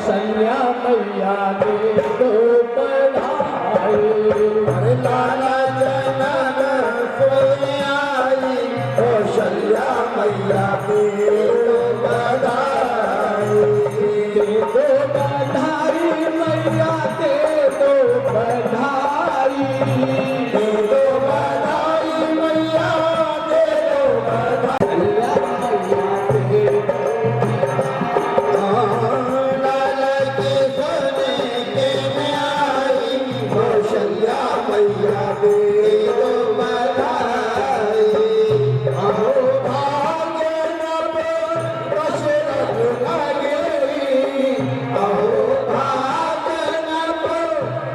कौशल्या मैया के दो बधाई। अरे लाला जनन सोने आई कौशल्या मैया के दो बधाई। दे दो बधाई मैया दे दो बधाई। दे दो बधाई मैया दे दो बधाई। लाला के सोने के में आई कौशल्या मैया दे दो बधाई। अहो भाग्य नभ दशरथ नगरी। अहो भाग्य नभ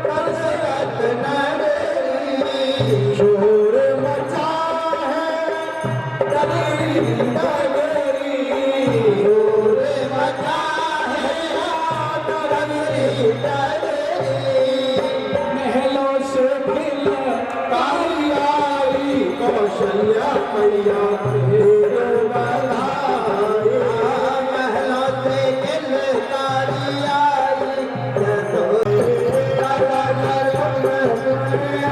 दशरथ नगरी। शोर मचा है नगरी नगरी। शोर मचा है नगरी नगरी। महलों से खिल काली आई कौशल्या मैया के दो बधाई। महलों से खिल काली आई लाला जनन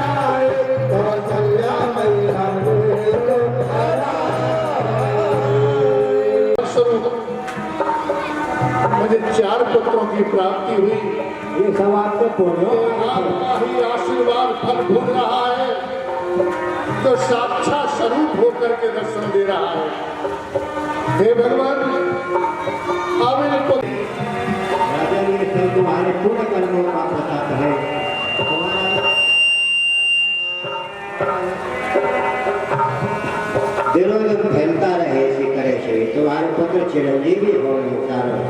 आई कौशल्या मैया के दो बधाई। मुझे 4 पुत्रों की प्राप्ति हुई। ये सब आपके पुण्यों आपका ही आशीर्वाद फल भूल रहा है तो साक्षात स्वरूप होकर के दर्शन दे रहा है। हे भगवान अब इनको राजन ये सब तुम्हारे पूर्ण कर्मों का प्रताप है। दिनों दिन फैलता रहे इसी तरह से तुम्हारे पुत्र चिरंजीवी हो चारों।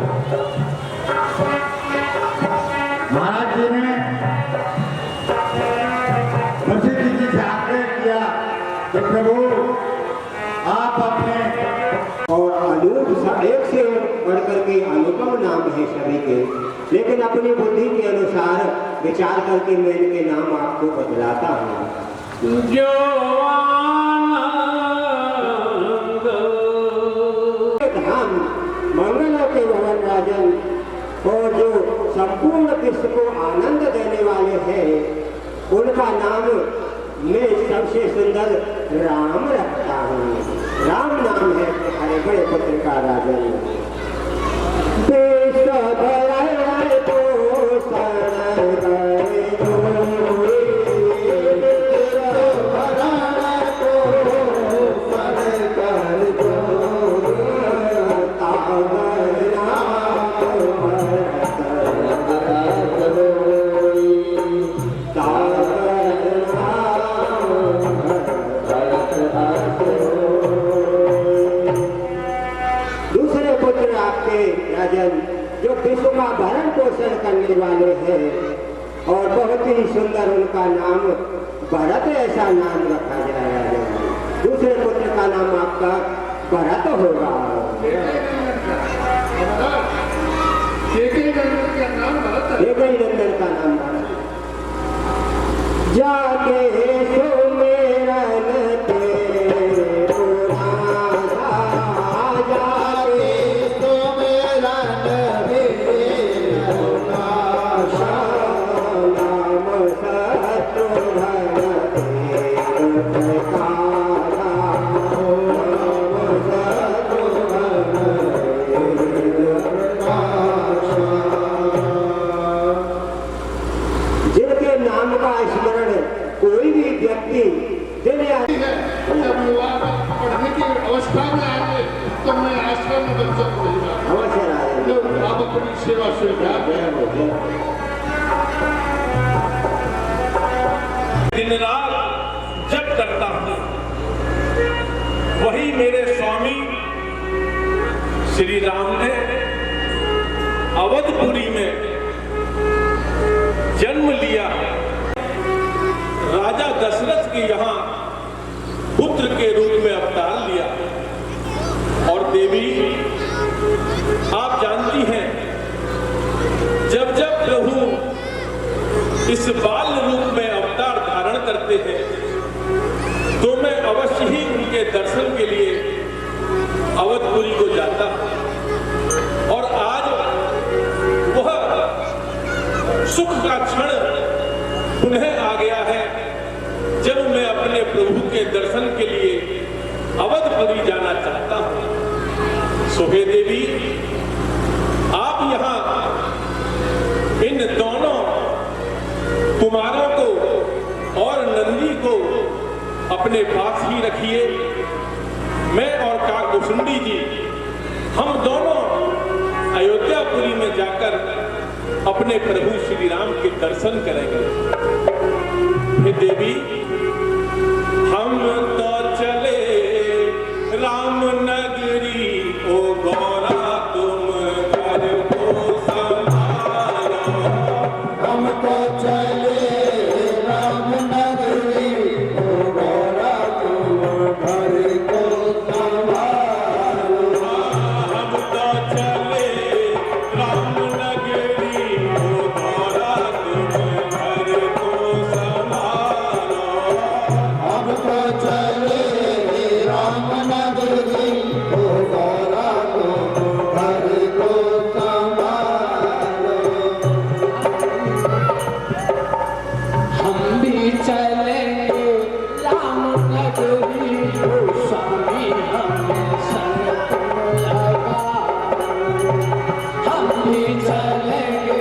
महाराज जी ने वशिष्ठ जी से आग्रह किया कि प्रभु आप अपने और अनूप एक से बढ़कर के अनुपम नाम है सभी के, लेकिन अपनी बुद्धि के अनुसार विचार करके मैं इनके नाम आपको बदलाता हूँ। जो धाम मंगलों के भवन राजन और जो संपूर्ण विश्व को आनंद देने वाले हैं उनका नाम मैं सबसे सुंदर राम रखता हूँ। राम नाम है हरे बड़े पुत्र का राजन। दूसरे पुत्र आपके राजन जो विश्व का भरण पोषण करने वाले हैं और बहुत ही सुंदर उनका नाम भरत ऐसा नाम रखा जाए राजन। दूसरे पुत्र का नाम आपका भरत होगा। एक ही नंदन का नाम भरत है। एक ही नंदन का नाम भरत। जाके सुमेरन तेरे पुराना, जाके सुमेरन तेरे पुराना। नाम शत्रुघ्न तेरे काला, नाम शत्रुघ्न तेरे काला। जिनके नाम का स्मरण कोई भी व्यक्ति दिन या जब युवा पढ़ने की अवस्था में आएंगे तो मैं आश्रम में बच्चों को भेजना। अवश्य राजन। आप अपनी सेवा स्वीकार दिन रात जप करता हूं, वही मेरे स्वामी श्री राम ने अवधपुरी में जन्म लिया। राजा दशरथ के यहाँ पुत्र के रूप में अवतार लिया। और देवी आप जानती हैं जब जब प्रभु इस बाल रूप में अवतार धारण करते हैं तो मैं अवश्य ही उनके दर्शन के लिए अवधपुरी को जाता हूं। और आज वह उनके दर्शन के लिए अवधपुरी जाना चाहता हूं। सोहे देवी, आप यहाँ इन दोनों कुमारों को और नंदी को अपने पास ही रखिए। मैं और काकुसुंडी जी हम दोनों अयोध्यापुरी में जाकर अपने प्रभु श्री राम के दर्शन करेंगे। हे देवी, हम तो चले राम नगरी, ओ गौरा तुम घर को संभालो। हम तो चले राम नगरी, ओ गौरा तुम घर को संभालो। हम तो चले राम नगरी, ओ गौरा तुम घर को संभालो। हम तो चले राम नगरी, ओ गौरा तुम घर को संभालो। हम भी चलेंगे राम नगरी, ओ स्वामी हमें संग तुम लगाओ। हम भी चलेंगे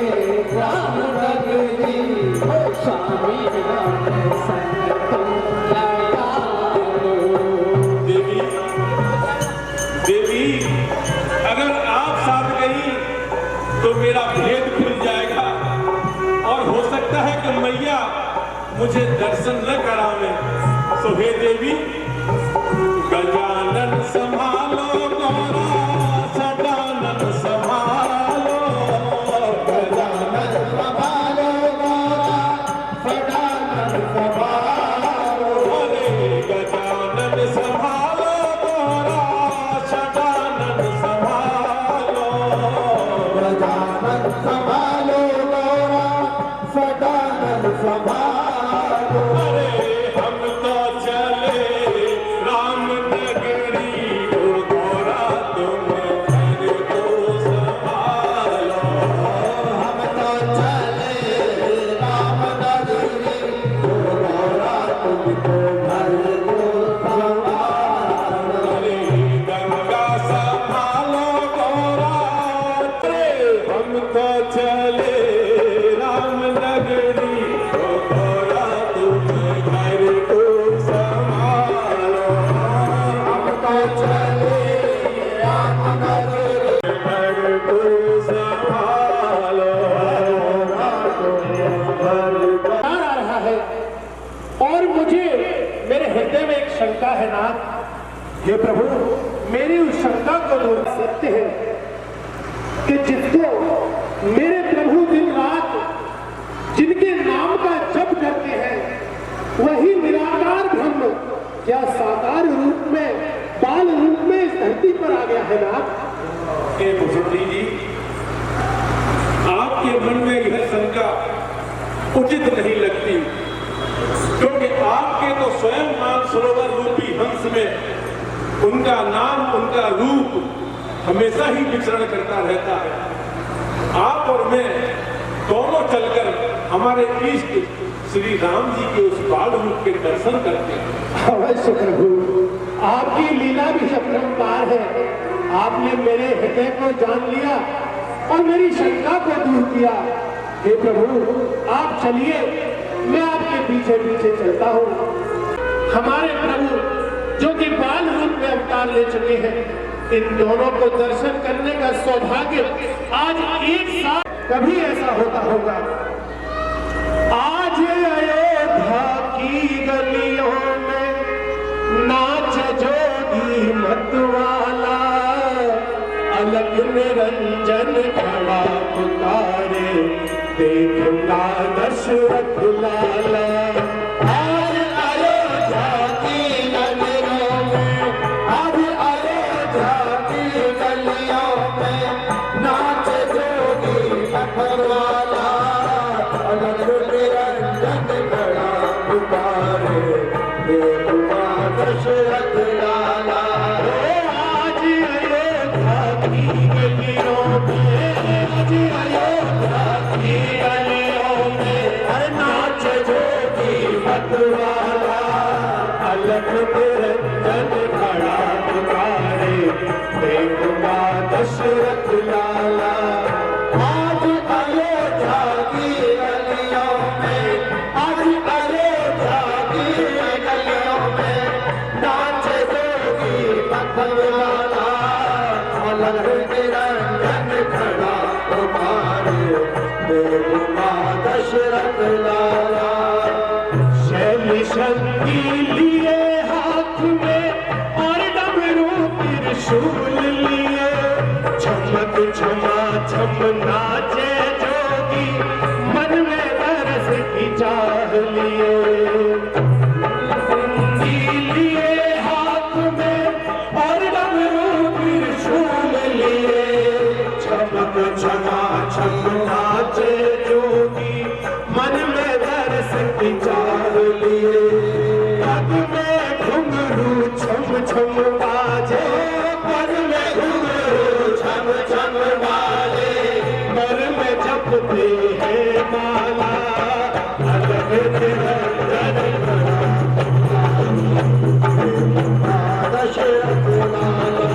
राम नगरी, ओ स्वामी हमें संग तुम लगाओ। देवी, देवी, अगर आप साथ गई तो मेरा भेद खुल जाएगा और हो सकता है कि मैया मुझे दर्शन न करावे। सो हे देवी, गजानन संभालो गौरा, सदानंद संभालो। गजानन संभालो गौरा, सदानंद संभालो। अरे गजानन संभालो गौरा, सदानंद संभालो। गजानन संभालो गौरा, सदानंद संभालो। अरे हम तो चले राम नगरी, ओ गौरा तुम घर को संभालो। हम तो चले राम नगरी, ओ गौरा तुमको घर को संभालो। अरे गंगा संभालो गौरा, अरे हम तो चले राम नगरी, ओ गौरा तुम घर को संभालो। हम तो चले राम नगरी, घर को संभालो। आ रहा है और मुझे मेरे हृदय में एक शंका है नाथ। हे प्रभु, मेरी उस शंका को दूर कर सकते हैं कि जिसको मेरे प्रभु दिन रात जिनके नाम का जप करते हैं वही निराकार ब्रह्म क्या साकार रूप में, बाल रूप में इस धरती पर आ गया है नाथ। हे कुसुंडी जी, आपके मन में यह शंका उचित नहीं लगती, क्योंकि आपके तो स्वयं मानसरोवर रूपी हंस में उनका नाम, उनका रूप हमेशा ही विचरण करता रहता है। आप और मैं दोनों चलकर हमारे इष्ट श्री राम जी के उस बाल रूप के दर्शन करते हैं। अवश्य प्रभु, आपकी लीला भी अपरंपार है। आपने मेरे हृदय को जान लिया और मेरी शंका को दूर किया। हे प्रभु, आप चलिए, मैं आपके पीछे पीछे चलता हूँ। हमारे प्रभु जो कि बाल रूप में अवतार ले चुके हैं, इन दोनों को दर्शन करने का सौभाग्य आज एक साथ कभी ऐसा होता होगा। आज अयोध्या की गलियों में नाच जोगी मतवाला, अलग निरंजन खड़ा पुकारे, देखना दशरथ लाला। आज अयोध्या की गलियों में, आज अयोध्या की गलियों में नाच जोगी मतवाला, अलग निरंजन खड़ा पुकारे, देखना दशरथ लाला। आज अयोध्या की गलियों में, आज अयोध्या की गलियों में नाच जोगी मतवाला, अलग लाला शैल शक्ति लिए हाथ में और डमरू त्रिशूल लिए चमक छमा छम नाचे जोगी मन में तरस की चाह लिए लिए हाथ में और डमरू त्रिशूल लिए चमक छमा छम नाचे जोगी मन में तरस की चाह लिए पग में घुंघरू छम छम बाजे पग में घुंघरू छम छम बाजे पर में जपते हैं माला अलग निरंजन दशरथ लाला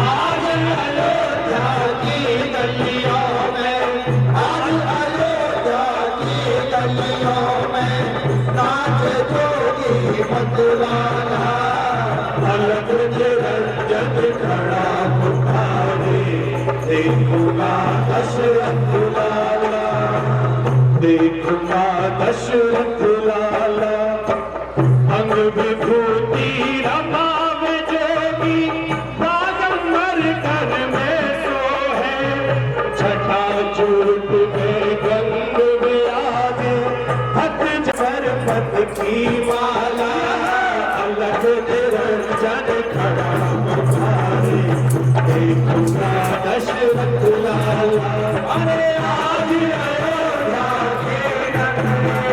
आज अयोध्या की गलियों में आज अयोध्या की गलियों में नाच जोगी मतवाला अलग निरंजन खड़ा पुकारे देखूंगा दशरथ लाला देखूंगा दशरथ लाला अंग विभूति रमाव जोगी बागंबर कर में सोहे छठा चूट में गंग विराजे हथ सरपत की माला अलग निरंजन खड़ा पुकारे देखूंगा दशरथ लाला अरे आज अयोध्या के नगरों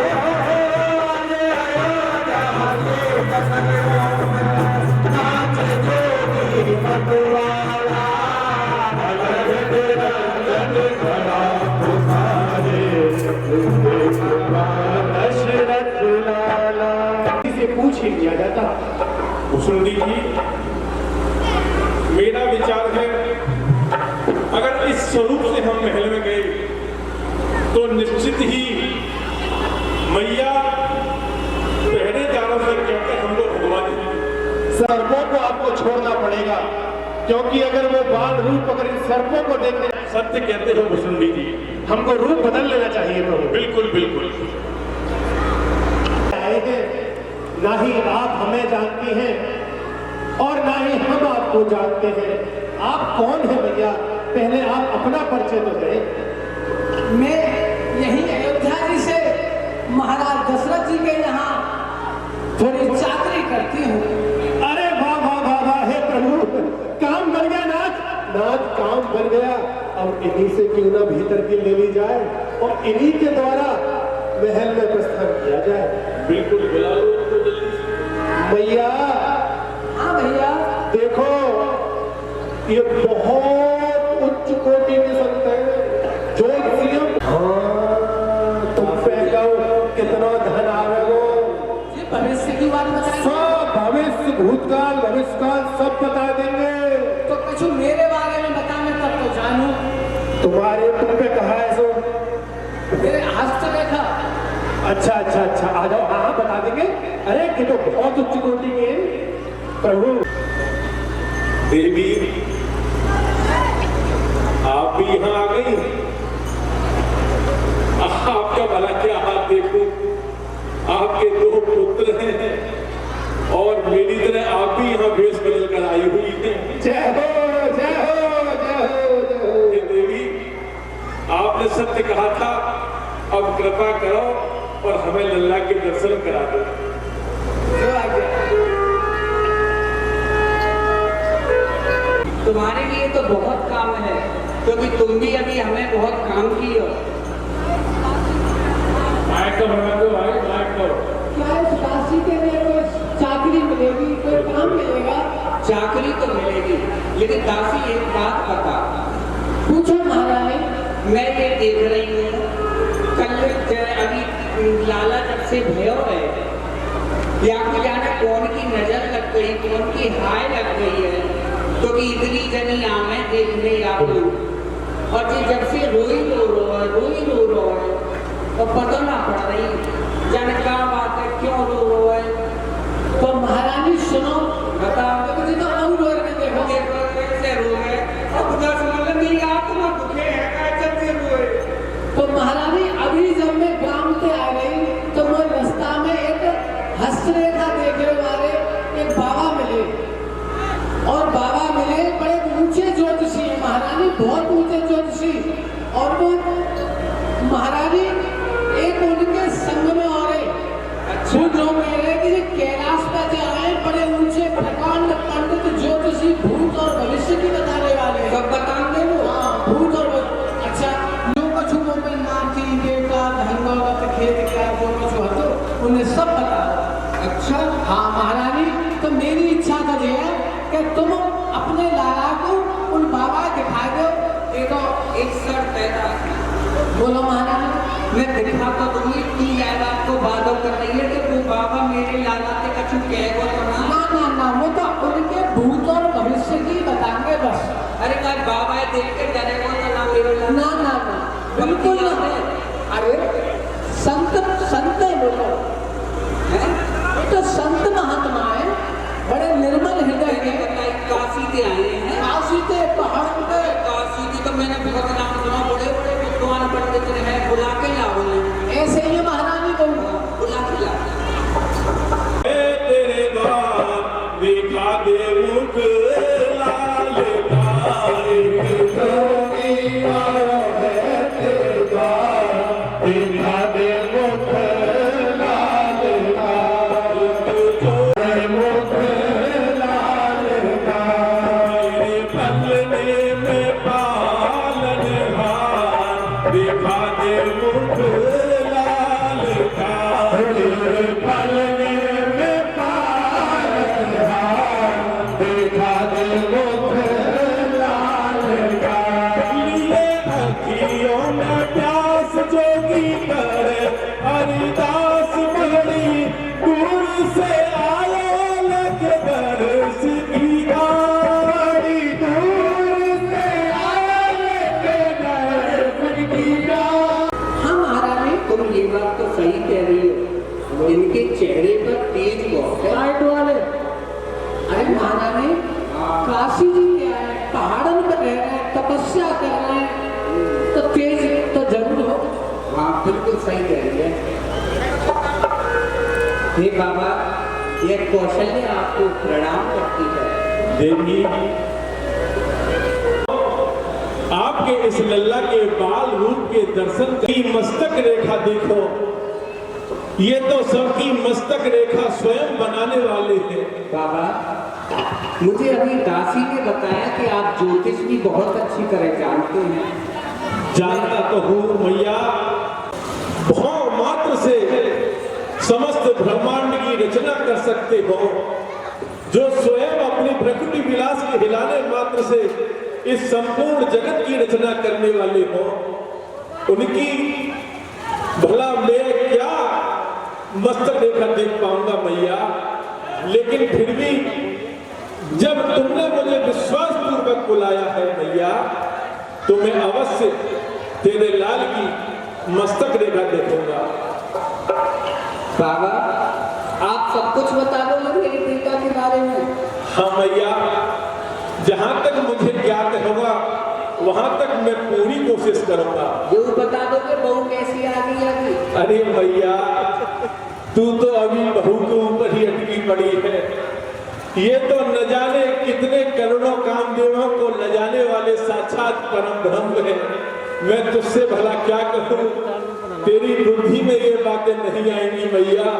नाच जोगी मतवाला अलग निरंजन खड़ा पुकारे देखूंगा दशरथ लाला इसे पूछ ही लिया जाता। भुसुंडी जी, मेरा विचार है अगर इस स्वरूप से हम महल में गए तो निश्चित ही मैया पहरेदारों से कहकर हम लोग भगवा देंगे। सर्पों को आपको छोड़ना पड़ेगा क्योंकि अगर वो बाल रूप अगर इन सर्पों को देखने सत्य कहते हो भुसुंडी जी, हमको रूप बदल लेना चाहिए प्रभु। बिल्कुल बिल्कुल। आए हैं, ना ही आप हमें जानती हैं और ना ही हम आपको जानते हैं। आप कौन है भैया? पहले आप अपना परिचय तो दें। मैं यही अयोध्या जी से महाराज दशरथ जी के यहाँ थोड़ी चाकरी करती हूँ। अरे वाह वाह वाह वाह, हे प्रभु, काम बन गया नाथ। नाथ काम बन गया। अब इन्हीं से क्यों ना भीतर की ले ली जाए और इन्हीं के द्वारा महल में प्रस्थान किया जाए। बिल्कुल, बुला लो उनको जल्दी से। मैया, हाँ भैया, देखो ये बहुत उच्च कोटि के संत हैं जो तुम फेंको कितना धन आवेगो। ये भविष्य की बात बताइए। सब भविष्य भूतकाल भविष्यकाल सब बता देंगे। तो कुछ मेरे बारे में बताने तब तो जानू। तुम्हारे तुम पे कहा है सो मेरे हस्त देखा। अच्छा अच्छा अच्छा, आ जाओ। हाँ बता देंगे। अरे कि तो बहुत उच्च कोटि के प्रभु। देवी, आप भी यहाँ आ गई। आपका भला क्या हाथ देखो, आपके दो पुत्र हैं और मेरी तरह आप भी यहाँ भेष बदल कर आई हुई हैं। जय हो जय हो जय हो जय हो। हे देवी, आपने सत्य कहा था, अब कृपा करो और हमें लल्ला के दर्शन करा दो। जो आ गया। तुम्हारे लिए तो बहुत काम है, क्योंकि तुम भी अभी हमें बहुत काम की हो। क्या इस काशी के लिए कोई चाकरी मिलेगी, कोई काम मिलेगा? चाकरी तो मिलेगी, लेकिन दासी एक बात बता। पूछो महारानी। मैं ये देख रही हूँ, कल अभी लाला जब से भयो है, या को जाने कौन की नजर लग गई, कौन की हाय लग गई है, तो कि इतनी जनी आमे देखने आपको। और ये जब से रोई रो है, तो पता ना पड़ रही जाने क्या बात है, क्यों रो है। तो महारानी सुनो, बताओ। तो तो हम रो रहे देखो, कैसे रो है। अब दस मतलब मेरी आत्मा दुखे है, कैसे रोए। तो महारानी, अभी जब मैं ग्राम बहु थे ज्योतिषी और वो महारानी एक उनके संग में और वो लोग कह रहे हैं कि ये कैलाश पर जाए बड़े ऊंचे प्रकांड पंडित ज्योतिषी भूत और भविष्य की बताने वाले हैं। सब बताएंगे वो। हाँ, भूत और अच्छा जो कुछ में नाती देवता धन दौलत खेत क्या जो कुछ हो तो उन्हें सब बता। अच्छा हाँ महारानी, तो मेरी इच्छा तो ये है कि तुम अपने लाला को उन बाबा दिखा दो। देखो एक शर्त पैदा बोलो महारानी। मैं दिखा तो दूंगी, तू लाला को बातों कर रही है कि वो बाबा मेरे लाला के कछु कहेगा तो ना वो तो उनके भूत और भविष्य की बताएंगे बस। अरे यार बाबा देख के डरेगा तो ना मेरे ना बिल्कुल ना। अरे संत है वो तो संत महात्मा है, बड़े निर्मल हृदय के। बताइए काशी के आए हैं, काशी के पहाड़ पे। काशी की तो मैंने बहुत नाम सुना, बड़े बड़े विद्वान पंडित हैं, बुला के लाओ। ऐसे ही महारानी को बुला के लाओ। तेरे द्वार देखा दे मुख लाल देखा दे मुख लाल मुख लाल मेरे पलने में पालन हार देखा दे मुख लाल का पलने में पालन हार देखा दे मुख लाल का लिए अखियों में प्यास जोगी करे हरिदास बड़ी दूर से आया लग बरस की गाड़ी दूर से आया लग बरस की गाड़ी। हाँ महारानी, तुम ये बात तो सही कह रही हो, इनके चेहरे पर तेज बहुत है। लाइट वाले। अरे महारानी, काशी जी क्या है, पहाड़ों पर रह रहे हैं, तपस्या कर रहे हैं, तो तेज तो जरूर हो। हाँ बिल्कुल सही कह रही है। हे बाबा, ये कौशल्य आपको प्रणाम करती है। देवी आपके इस लल्ला के बाल रूप के दर्शन की मस्तक रेखा देखो, ये तो सबकी मस्तक रेखा स्वयं बनाने वाले हैं। बाबा, मुझे अभी दासी ने बताया कि आप ज्योतिष भी बहुत अच्छी तरह जानते हैं। जानता तो हूँ मैया, भाव मात्र से समस्त ब्रह्मांड की रचना कर सकते हो, जो स्वयं अपनी प्रकृति विलास के हिलाने मात्र से इस संपूर्ण जगत की रचना करने वाले हो, उनकी भला मैं क्या मस्तक रेखा देख पाऊंगा मैया। लेकिन फिर भी जब तुमने मुझे विश्वास पूर्वक बुलाया है मैया, तो मैं अवश्य तेरे लाल की मस्तक रेखा देखूंगा। बाबा, आप सब कुछ बता दो मेरी प्रियता के बारे में। हाँ मैया, जहां तक मुझे ज्ञात होगा वहां तक मैं पूरी कोशिश करूंगा। जो बता दो कि बहू कैसी आ गई अभी। अरे मैया, तू तो अभी बहू के ऊपर ही अटकी पड़ी है। ये तो न जाने कितने करोड़ों कामदेवों को न जाने वाले साक्षात परम ब्रह्म है। मैं तुझसे भला क्या कहूँ, तेरी बुद्धि में ये बातें नहीं आएंगी मैया।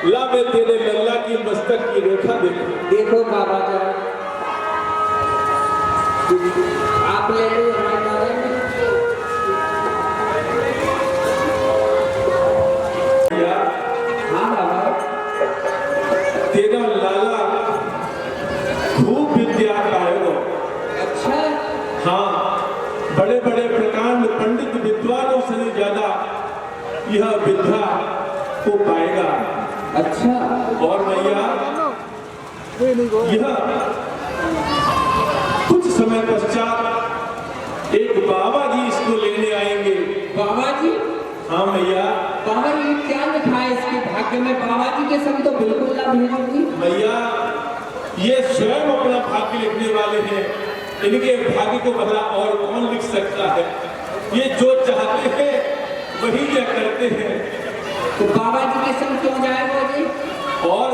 ला मैं तेरे लल्ला की मस्तक की रेखा देखूं। देखो बाबा जरा, आप ले लो हमारे बारे में। हाँ बाबा, तेरा लाला खूब विद्या पाएगा। अच्छा। हाँ, बड़े बड़े प्रकांड पंडित विद्वानों से भी ज्यादा यह विद्या को पाएगा। अच्छा। और मैया, यह कुछ समय पश्चात एक बाबा जी इसको लेने आएंगे। बाबा जी? हाँ मैया। बाबा जी क्या लिखा है इसके भाग्य में? बाबा जी के संग तो बिल्कुल ना भेजूंगी। मैया, ये स्वयं अपना भाग्य लिखने वाले हैं। इनके भाग्य को भला और कौन लिख सकता है? ये जो चाहते हैं वही ये करते हैं। तो बाबा जी के संग क्यों जाएगा जी? और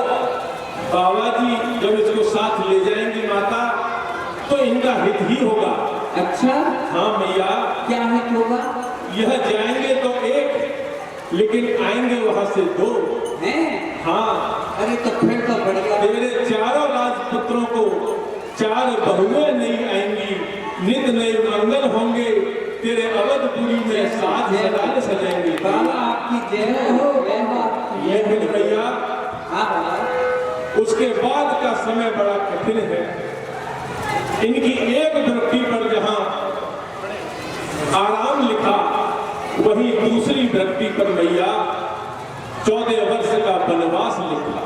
बाबा जी जब इसको साथ ले जाएंगे माता, तो इनका हित ही होगा। अच्छा, हाँ मैया, क्या है तोबा? यह जाएंगे तो एक, लेकिन आएंगे वहां से दो हैं? हाँ, अरे तो फिर तो बढ़िया। तेरे चारों राजपुत्रों को 4 बहुएं नहीं आएंगी, नित नए मंगल होंगे, तेरे अवधपुरी में साज सजाए सजाएंगे। बाबा आपकी जय हो, बाबा आपकी जय लेकिन भैया, हाँ बाबा। उसके बाद का समय बड़ा कठिन है। इनकी एक दृष्टि पर जहां आराम लिखा, वहीं दूसरी दृष्टि पर मैया 14 वर्ष का वनवास लिखा।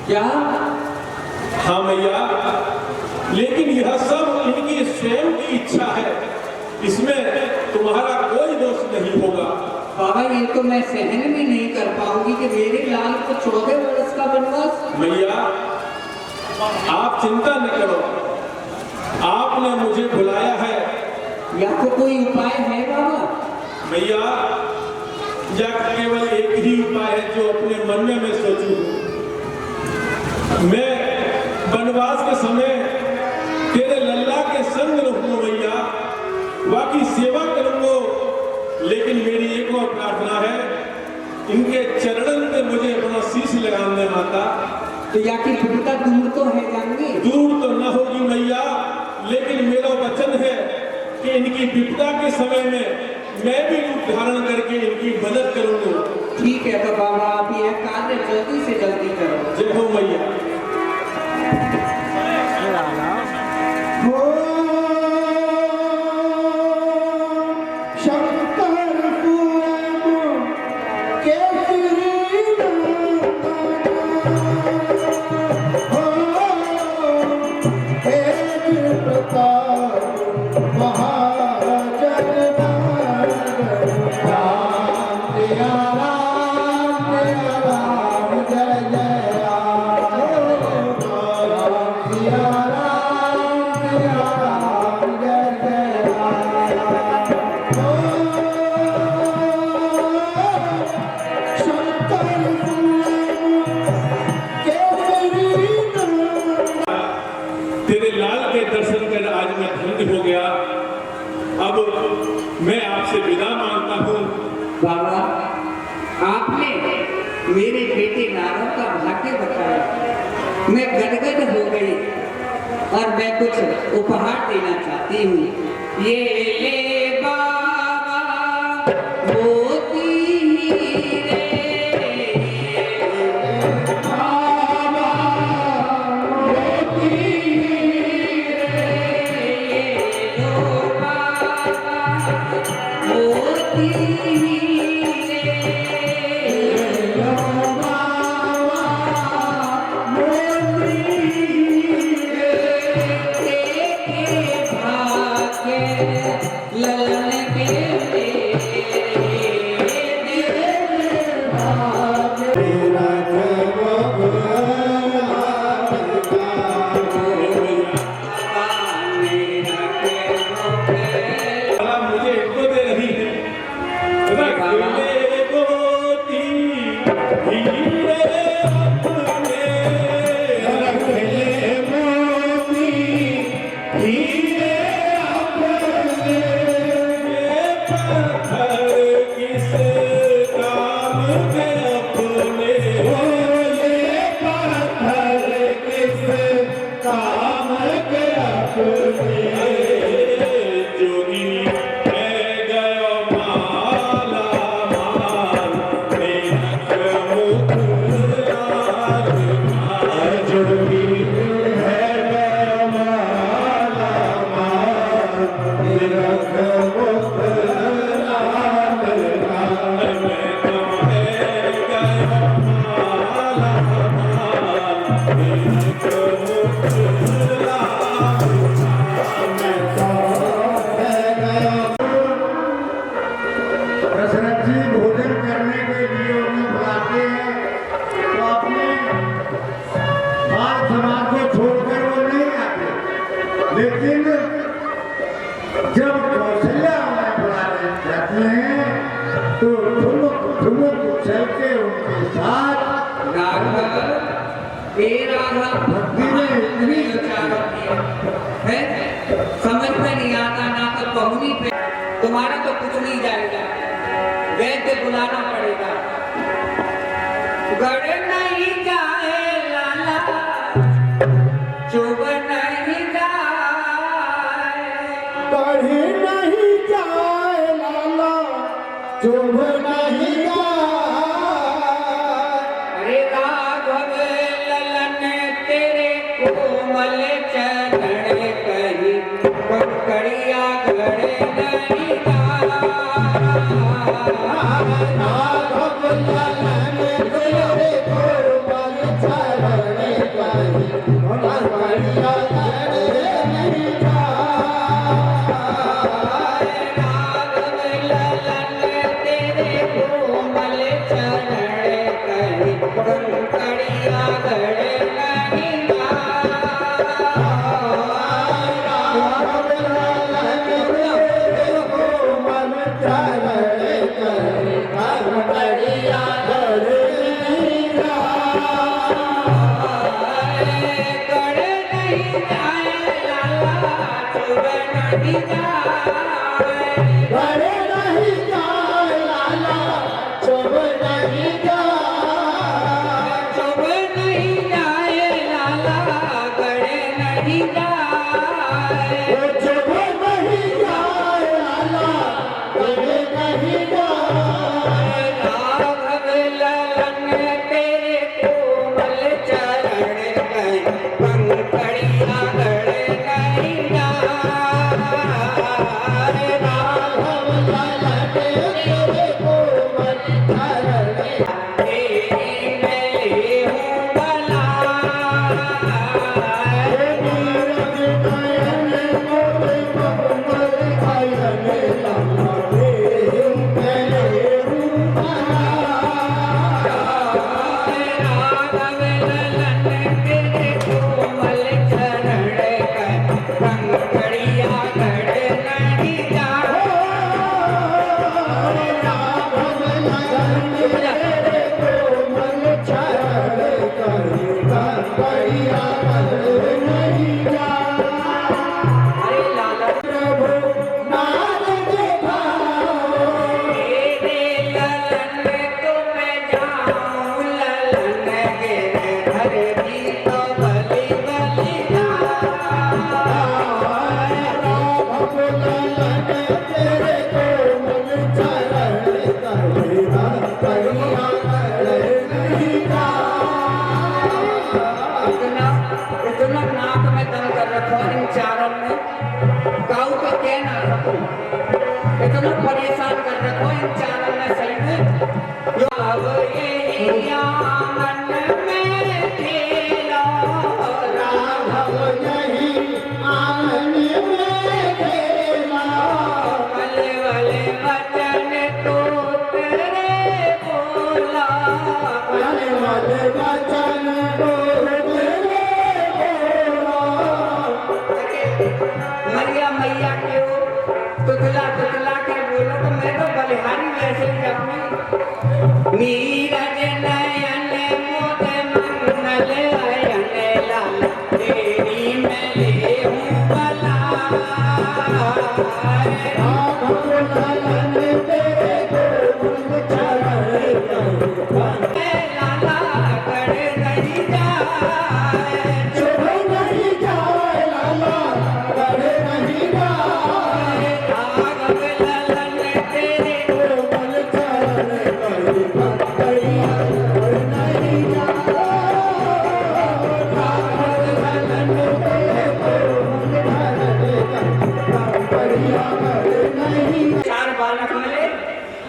क्या? हाँ मैया, लेकिन यह सब इनकी स्वयं की इच्छा है, इसमें तुम्हारा कोई दोष नहीं होगा। बाबा ये तो मैं सहन भी नहीं कर पाऊंगी कि मेरे लाल को 14 वर्ष का वनवास। मैया, आप चिंता न करो, आपने मुझे बुलाया है। या तो कोई उपाय है बाबा? मैया, या केवल एक ही उपाय है जो अपने मन में मैं सोचूं। मैं वनवास के समय तेरे लल्ला के संग रहूंगा मैया, बाकी सेवा करूंगा, लेकिन मेरी एक और प्रार्थना है, इनके चरणन पे मुझे अपना शीश लगाने माता। तो या कि विपदा दूर तो है जाएंगे? दूर तो न होगी मैया, लेकिन मेरा वचन है कि इनकी विपदा के समय में मैं भी रूप धारण करके इनकी मदद करूंगा। ठीक है तो बाबा आप यह कार्य जल्दी से जल्दी करो। जय हो मैया। तेरे लाल के दर्शन कर आज मैं धन्य हो गया। अब मैं आपसे विदा मांगता हूँ। बाबा आपने मेरे बेटे नारों का भाग्य बताया, मैं गदगद हो गई और मैं कुछ उपहार देना चाहती हूँ। ये ले बाबा मोती हीरे, बाबा मोती हीरे, लो बाबा मोती हीरे, लो बाबा मोती हीरे, तेरे भाग्य ललन के मुझे इनको दे रही है। रखले मोती हीरे अपने, रखले मोती हीरे अपने, ये पत्थर किस काम के अपने, ये पत्थर किस काम के अपने। जोगी है गयो माला माल, मेरा मुकुट लाल माल। जोगी है गयो माला माल, मेरा मुकुट लाल माल। मैं तो है गयो माला माल, मेरा मुकुट लाल दशरथ जी भोजन करने के लिए उन्हें बुलाते हैं, तो अपने बाल समाज को छोड़कर वो नहीं आते, लेकिन जब कौशल्या उन्हें बुलाने जाते हैं तो ठुमक ठुमक चल के उनके साथ राघव, ए राघव, भक्ति में इतनी है समझ में नहीं आता ना चौकी पे तुम्हारा तो कुछ नहीं जाएगा, वैद्य बुलाना पड़ेगा। गड़ नहीं जाए लाला, चुभ नहीं जाए, कहीं नहीं जाए लाला, चुभ नहीं जाए। अरे राघव ललन तेरे कोमल चरण कहीं पंकड़िया गड़े नहीं जाए। राघव ललन तेरे कोमल चरण कहीं पंकड़िया गड़े नहीं जाए। राघव ललन तेरे कोमल चरण कहीं पंकड़िया गड़े नहीं गड़े नहीं जाए लाला, चुभ नहीं जाए। गड़े नहीं जाए लाला, चुभ नहीं जाए। चुभ नहीं जाए लाला, गड़े नहीं जाए। वो चुभ नहीं जाए लाला, गड़े नहीं जाए। राघव ललन तेरे कोमल चरण कहीं पंकड़िया गड़े नहीं जाए। राघव ललन तेरे कोमल चरण तेरी मैं हूँ भला, राघव ललन तेरे कोमल चरण कहीं पंकड़िया गड़े नहीं जाए। अरे लाला तेरे ललन तो मैं जाऊं, ललन के घर भी तो बलि बलि इतना इतना नाक में दम कर रखो इन चारों में, गाँव पे कह ना सकूं, इतना परेशान कर रखो इन चारों में सही में। अब ये आंगन में खेलो, राघव यही आंगन में खेला। वाले वाले वचन तो तेरे बोला। वाले वाले वचन को तेरे बोला। मैया मैया के हो तुतला तुतला के बोलो तो मैं तो बलिहारी वैसे ही अपनी नीरज नयन मोद मंगल अयन लाला, तेरी मैं ले हूँ भला। राघव ललन तेरे कोमल चरण कहीं लाला गड़े नहीं जाए। चुभ नहीं जाए लाला, गड़े नहीं जाए। राघव ललन तेरे कोमल चरण कहीं पंकड़िया गड़े नहीं जाए। राघव ललन तेरे कोमल चरण कहीं पंकड़िया गड़े नहीं जाए। चार बालक मिले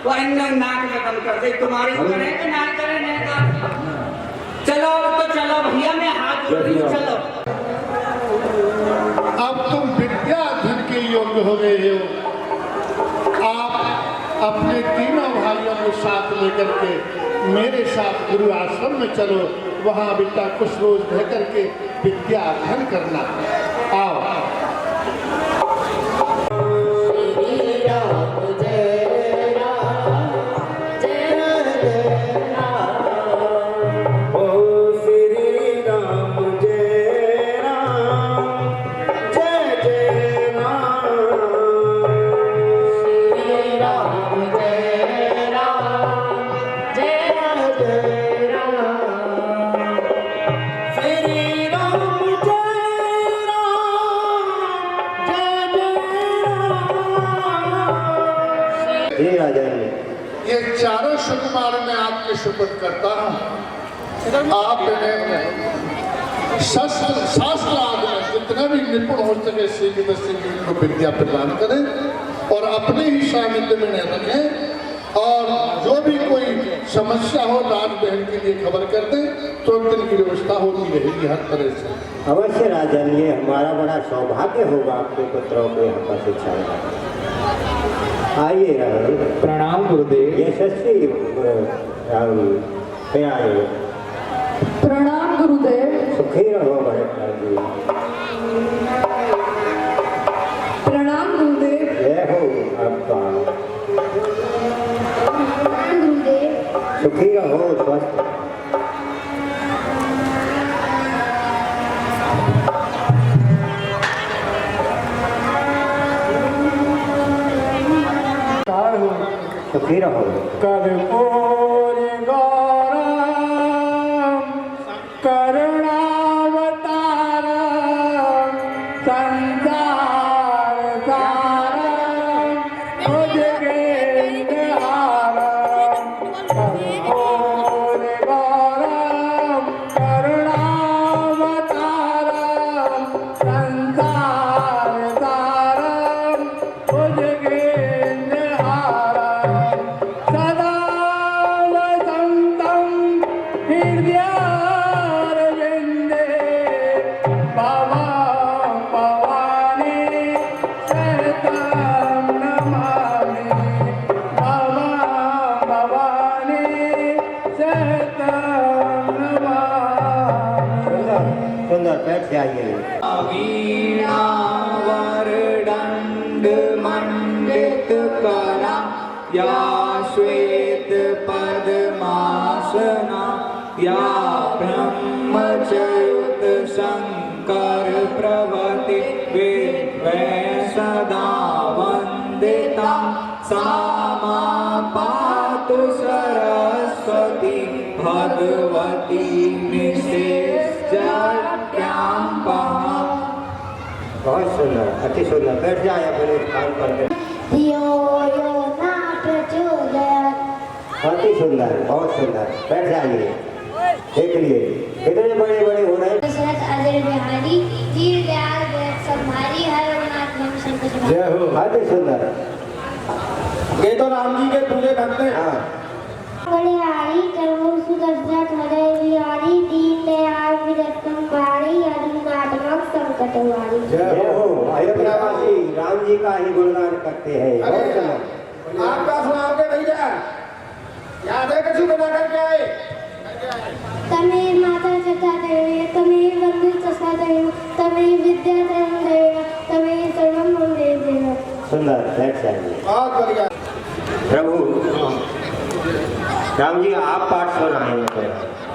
वो अन्य नाक में दम कर दे, तुम्हारी करे कि ना करे नहीं कर। चलो तो चलो भैया, मैं हाथ जोड़ रही हूँ, चलो। अब तुम विद्या अध्ययन के योग्य हो गए हो। आप अपने तीनों भाइयों को साथ लेकर के मेरे साथ गुरु आश्रम में चलो, वहाँ बेटा कुछ रोज रह करके विद्या अध्ययन करना। आओ। हे राजन, ये चारों सुकुमार मैं आपके सुपुर्द करता हूँ। आप इन्हें शास्त्र आदि में जितना भी निपुण हो सके सीखते सीखते इनको विद्या प्रदान करें और अपने ही सानिध्य में रखें। और जो भी कोई समस्या हो राज बहन के लिए खबर कर दें, तो इनकी व्यवस्था होती रहेगी हर तरह से। अवश्य राजन, ये हमारा बड़ा सौभाग्य होगा आपके पुत्रों को यहाँ पर शिक्षा देना। आइए राजन। प्रणाम गुरुदेव। यशस्वी आए। प्रणाम गुरुदेव। सुखी रहो भरत जी। प्रणाम गुरुदेव। जय हो आपका। गुरुदेव। सुखी रहो, स्वस्थ। सुखी रहो। कर्पूर गौरम करुणावतारम संसार सारम भुजगेन्द्रहारम कर्पूर गौरम करुणावतारम संसार सारम भुजगेन्द्रहारम सदा वसन्तं हृदयारविन्दे भवां भवानी सहतं नमामि भवां भवानी सहतं नमामि। सुंदर बैठ जाइए। वीणा वरदंड मंडित करा या श्वेत पद्मासना या ब्रह्मचयुत शंकर प्रवति विद्वै सदा वंदिता सा मा पातु सरस्वती भगवती निषेच्यां पहा। बहुत सुंदर, अति सुंदर। बैठ जाए अपने स्थान पर। धियो यो न प्रचोदयात्। अति सुंदर, बहुत सुंदर। बैठ जाइए। देख लिए कितने बड़े बड़े हो रहे हैं। दशरथ अजय बिहारी दीन दयाल संभारी हर रघुनाथ नाम संकट जय हो। अति सुंदर। ये तो राम जी के पूरे भक्त हैं। हाँ, बलिहारी कर्मूर सुदशरथ हृदय बिहारी दीन दयाल संभारी रघुनाथ संकट वारी। जय हो। अयोध्यावासी राम जी का ही गुणगान करते हैं। बहुत सुंदर। आपका सुनाओगे भैया, याद है किसी बना करके आए? तमे माता चता देवे तमे वंदे चसा देव तमे विद्या देव तमे सर्वं मंगले देव। सुंदर, बैठ जाइए। बहुत बढ़िया। प्रभु राम जी, आप पाठ सुनाएंगे तो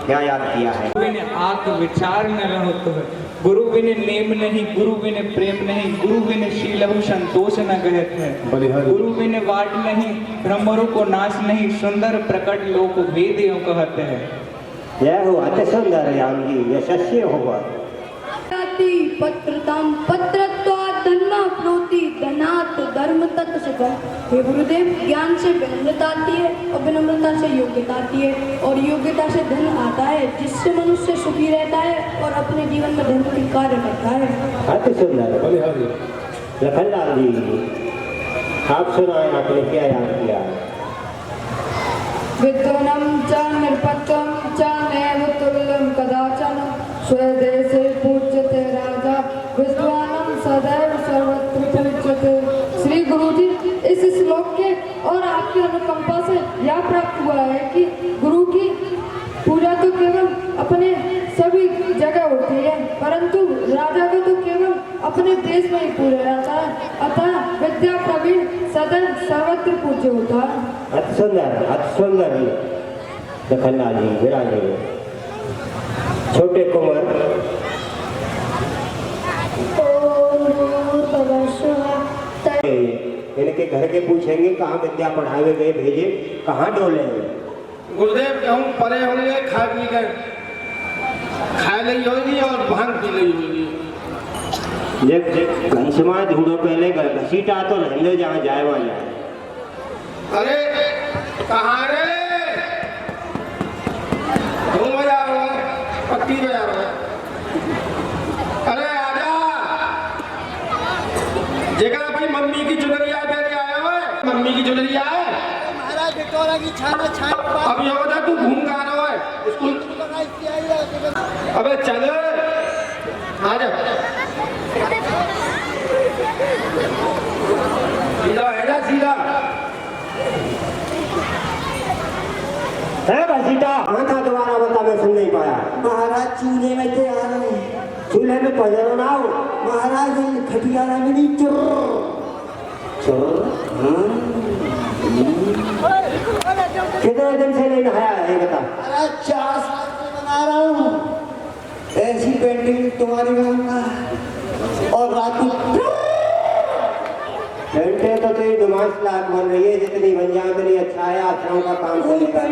क्या याद किया है? गुरु बिन आक विचार न रहो तो गुरु बिन नेम नहीं, गुरु बिन प्रेम नहीं, गुरु बिन शीलहु संतोष न गहत है। गुरु बिन वाट नहीं, भ्रमरों को नाश नहीं, सुंदर प्रकट लोक वेद यों कहते हैं। जय हो। अति सुंदर राम जी, यशस्वी होगा। पत्रताम पत्रत्वात् धर्म प्रोति धनात् धर्म तत् सुखम। हे गुरुदेव, ज्ञान से विनम्रता आती है और विनम्रता से योग्यता आती है और योग्यता से धन आता है, जिससे मनुष्य सुखी रहता है और अपने जीवन में धर्म के कार्य करता है। अति सुंदर। लखनलाल जी, आप सुनाए, आपने क्या याद किया? विद्वनं च निरपक्षं च नैव तुल्यं कदाचन स्वदेशे पूज्यते राजा विद्वानं सदैव सर्वत्र पूज्यते। श्री गुरु जी, इस श्लोक के और आपकी अनुकंपा से यह प्राप्त हुआ है कि गुरु की पूजा तो केवल अपने सभी जगह होती है, परंतु राजा का तो केवल अपने देश में ही पूजा जाता है। अतः विद्या प्रवीण सदैव सर्वत्र पूज्य होता है। अति सुंदर, अति सुंदर। लखनलाल जी विराजे। छोटे कुंवर। इनके घर के पूछेंगे कहाँ विद्या पढ़ावे गए, भेजे कहाँ डोले। गुरुदेव कहूँ परे होंगे, खा पी कर खा ली होगी और भांग पी ली होगी। घनश्यामा ढूंढो पहले घसीटा तो रहने जहाँ जाए वहाँ जाए। अरे कहाँ रे? धूम बजा रहा है, पट्टी बजा रहा है। अरे आजा, जेकरा भाई मम्मी की चुनरिया पहने आया है, मम्मी की चुनरिया है। महाराज बिटोरा की छाना छान अब ये बता तू घूम कहाँ रहा है? स्कूल अबे चल आजा, सीधा है ना सीधा। है बसीटा कहाँ था दोबारा बता, मैं सुन नहीं पाया। महाराज चूल्हे में थे आ रहे चूल्हे में पजरो ना हो महाराज खटियाला में नहीं कितने दिन से नहीं नहाया है ये बता। महाराज 4 साल से बना रहा हूँ ऐसी पेंटिंग तुम्हारी बनाऊंगा और रात को घंटे तो तेरी दिमाग लाख बन रही है, जितनी बन जाए उतनी अच्छा है। आश्रम का काम चलेगा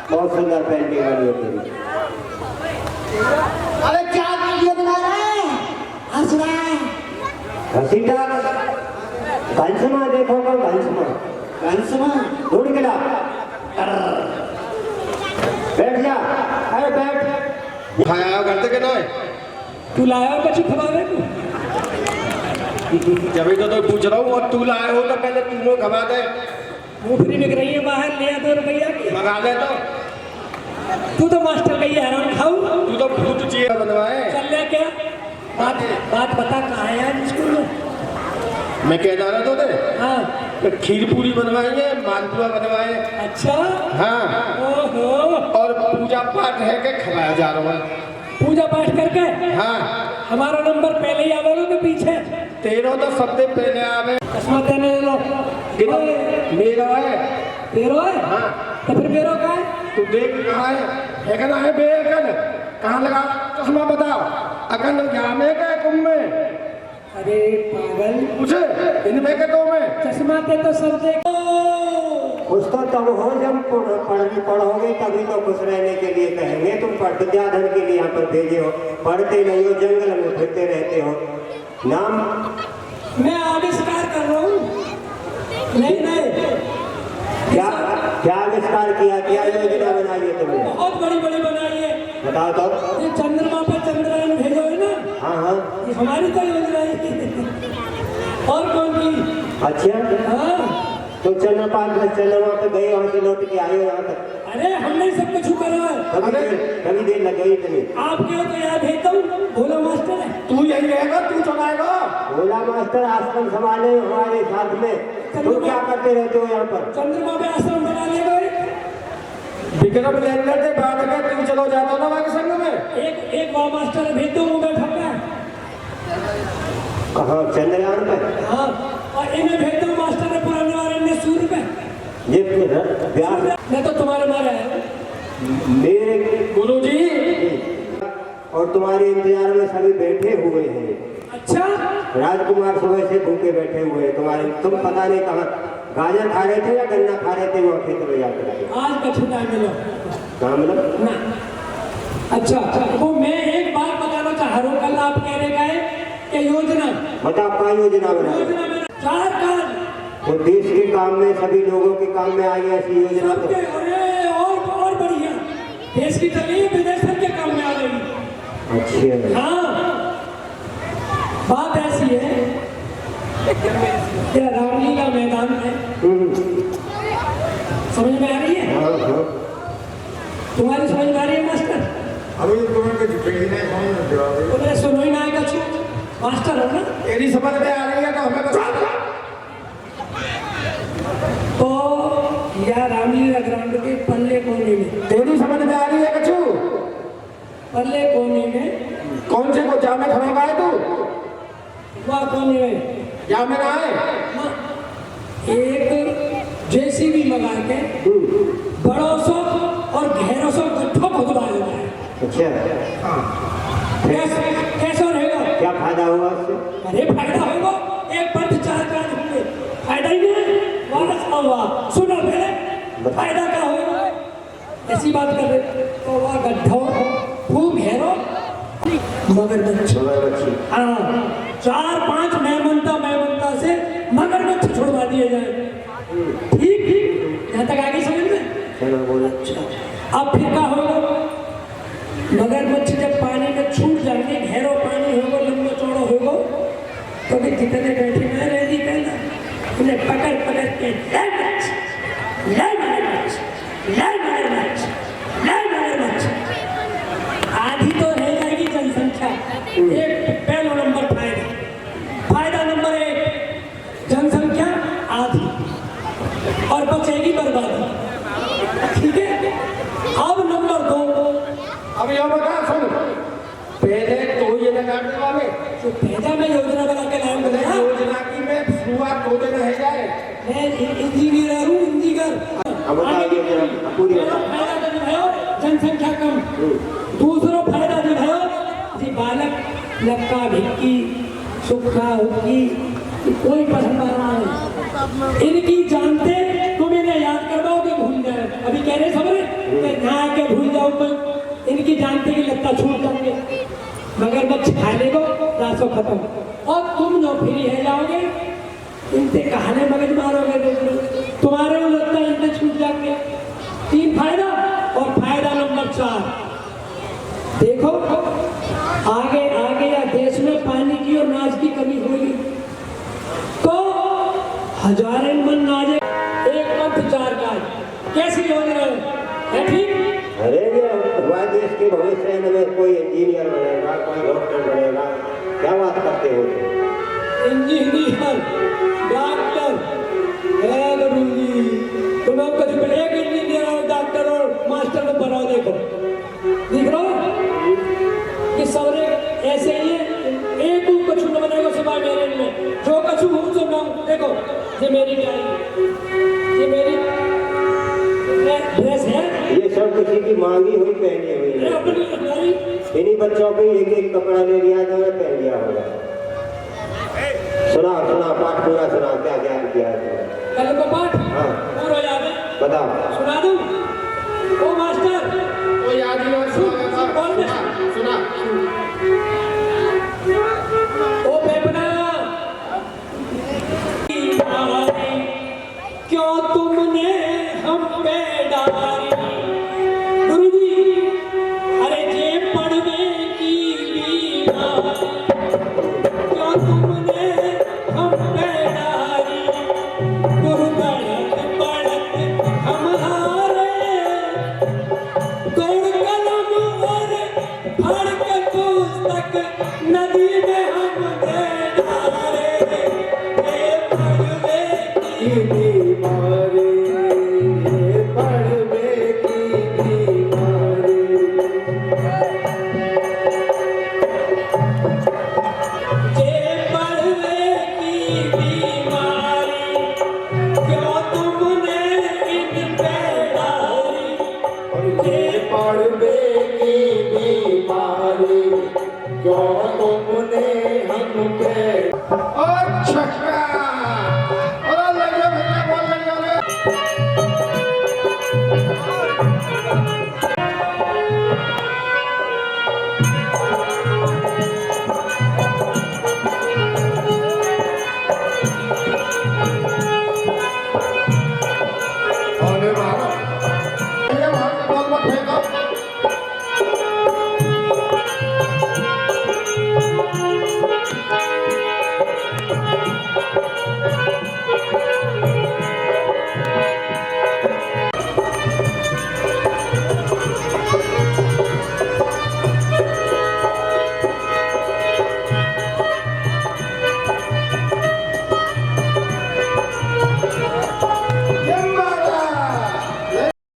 बहुत सुंदर पेंटिंग बनी है तेरी। अरे क्या वीडियो बना रहा है हंस रहा है घसीटा घंसमा देखो को घंसमा कंसमा ढूंढ के ला। बैठ जा, अरे बैठ। खाया करते के ना तू लाया बच्ची खवावे तू? जब तो पूछ रहा हूँ, और तू लाए हो तो पहले तुमको खवा दे। मुफरी बिक रही है बाहर, ले आ 2 रुपया की। मंगा दे तो। तू तो मास्टर का ही हैरान खाऊ। तू तो भूत चाहिए बनवाए। चल ले क्या बात बता, कहाँ है यार स्कूल में? मैं कह रहा तो थे हाँ खीर पूरी बनवाई है, मालपुआ बनवाए। अच्छा हाँ, ओहो, और पूजा पाठ है के खवाया जा रहा है। पूजा पाठ करके हाँ, हमारा नंबर पहले ही आवेगा कि पीछे? तेरो तो सबसे पहले आवे। किस्मत देने लो। मेरा है। तेरो है? हाँ, तो फिर मेरो का है? तू देख कहाँ है? एकन है बेकन, कहाँ लगा चश्मा बता। अकन जामे का कुंभ में। अरे पागल, पूछे इन बेकतों में चश्मा के तो सब देखो। कुछ तो तब हो जब पढ़ोगे, तभी तो खुश रहने के लिए कहेंगे। तुम विद्याधन के लिए यहाँ पर भेजे हो, पढ़ते नहीं हो, जंगल में फिरते रहते हो। नाम मैं आविष्कार कर रहा हूँ। नहीं क्या क्या आविष्कार किया, क्या योजना बनाई है तुमने? बहुत बड़ी बड़ी बनाई है। बताओ तो। ये चंद्रमा पर चंद्रयान भेजो है ना, हाँ हाँ, ये हमारी तो योजना है। और कौन की? अच्छा, हाँ, तो चंद्रमा पे गए, वहाँ से लौट के आए हो यहाँ तक। अरे हमने सब कुछ करा है। कभी देर लग गई इतनी। आपके तो यार भेजता हूँ, भोला मास्टर है। तू यही रहेगा, तू चलाएगा। भोला मास्टर आश्रम संभाले हमारे साथ में। तुम क्या करते रहते हो यहाँ पर? चंद्रमा पे आश्रम बना लेगा। विक्रम लैंडर के बाद अगर तुम चलो जाता ना हमारे संग में। एक वहाँ मास्टर भेज दो, वो बैठा है। कहाँ? चंद्रयान पे? हाँ, और इन्हें भेज दो मास्टर है पुराने वाले ने सूर्य पे। ये व्यास मैं तो तुम्हारे मारे है। मेरे गुरुजी और तुम्हारे इंतजार में सभी बैठे हुए हैं। अच्छा, राजकुमार सुबह से भूखे बैठे हुए हैं तुम्हारे। तुम पता नहीं कहाँ गाजर खा रहे थे या गन्ना खा रहे थे, वो खेत में जाकर। आज कछु टाइम मिलो कहाँ मतलब? ना। अच्छा, वो मैं एक बात बताना चाह रहा हूँ। कल आप कह रहे गए कि योजना बताओ क्या योजना बना? योजना में 4 कार्य तो देश के काम में, सभी लोगों के काम में आई ऐसी योजना। तो अरे और बढ़िया, देश की तकलीफ विदेश के काम में आ गई। अच्छी। हाँ, बात ऐसी है कि रामलीला मैदान है, समझ में आ रही है? हाँ हाँ, तुम्हारी समझ में आ रही है मास्टर? अभी तुम्हें कुछ भेजने कौन जवाब बोले सुनो ही ना आएगा, मास्टर हो ना। तेरी समझ में आ रही है तो हमें बता। तो या रामलीला ग्राउंड के पल्ले कोने में, तेरी समझ में आ रही है कछु? पल्ले कोने में कौन से को जामे खड़ा है तू? वह कोने में जामे ना है। एक जेसीबी मंगा के बड़ों सो और गहरों सो गड्ढा खुदवा लेना है। अच्छा, कैसा रहेगा? क्या फायदा हुआ उससे? अरे फायदा होगा, एक पंथ 4 कार्य होंगे। फायदा ही नहीं है, वारस हुआ। सुनो पहले फायदा क्या होगा, ऐसी बात कर रहे। तो वह गड्ढो खूब घेरो, मगरमच्छ। हाँ, 4-5 मेहमनता से मगरमच्छ छुड़वा दिए जाए। मैं बोला अच्छा। अब फिर क्या होगा? मगरमच्छ जब पानी में छूट जाएंगे, गहरा पानी होगा, लंबा चौड़ा होगा, तो भी जितने बैठे में रहेगी पहला उन्हें पकड़ पकड़ के ले मगरमच्छ, ले मगरमच्छ, ले मगरमच्छ, ले मगरमच्छ। आधी तो रह जाएगी जनसंख्या। एक पहला नंबर फायदा, फायदा नंबर 1 जनसंख्या आधी और बचेगी बर्बादी। ठीक है। अब नंबर 2, अब यह बता सुन, पहले तो ये लगाने वाले जो पैदा में योजना बना के नाम पहले बनाया, योजना की मैं शुरुआत हो रह जाए। मैं इंजीनियर हूँ, इंजीनियर। अब बताइए जरा पूरी पहला फायदा तो जो है जनसंख्या कम, दूसरा फायदा जो है जी बालक लक्का भिक्की सुखा हुक्की कोई पसंद आ रहा है। इनकी जानते तुम इन्हें याद करवाओगे भूल जाए। अभी कह रहे समझ नहा के भूल जाओ तो इनकी जानते की लत्ता छूट जाओगे, मगरमच्छ खा लेगो, रासो खत्म और तुम जो फ्री है जाओगे। इनसे कहाने मगज मारोगे, तुम्हारे वो लगता है इनसे छूट जाएंगे। 3 फायदा। और फायदा नंबर 4, देखो आगे आगे या देश में पानी की और नाज की कमी होगी तो हजारों मन नाजे, एक पंथ 4 गाय। कैसी योजना है? ठीक। अरे ये हमारे देश के भविष्य में कोई इंजीनियर बनेगा, कोई डॉक्टर बनेगा, क्या बात करते हो? इंजीनियर डॉक्टर है गुरु जी, तुम्हें कभी एक इंजीनियर और डॉक्टर और मास्टर को बनाओ। देखो दिख रहा हो कि सवरे ऐसे ही है। एक कछु न बनेगा सिवाय मेरे में, जो कछु हूँ तो मैं देखो ये मेरी गाड़ी, ये मेरी ड्रेस है, ये सब किसी की मांगी हुई पहनी हुई ये है। अपनी गाड़ी। इन्हीं बच्चों को एक एक कपड़ा ले लिया तो पहन लिया होगा। सुना सुना पाठ पूरा सुना, क्या क्या किया है तुमने? कल को पाठ हाँ पूरा याद है, बताओ। सुना दूं? ओ मास्टर वो याद ही और सुना सुना। ओ बेपना क्यों तुमने हम पे डाली? गुरुजी अरे जे पढ़ने की बीमारी क्यों तुमने हम पे डाली? गुरु बढ़त बढ़त हम हारे, तोड़ कलम और फाड़ के पुस्तक नदी में हम दे डाले। ये पढ़ने की बीमारी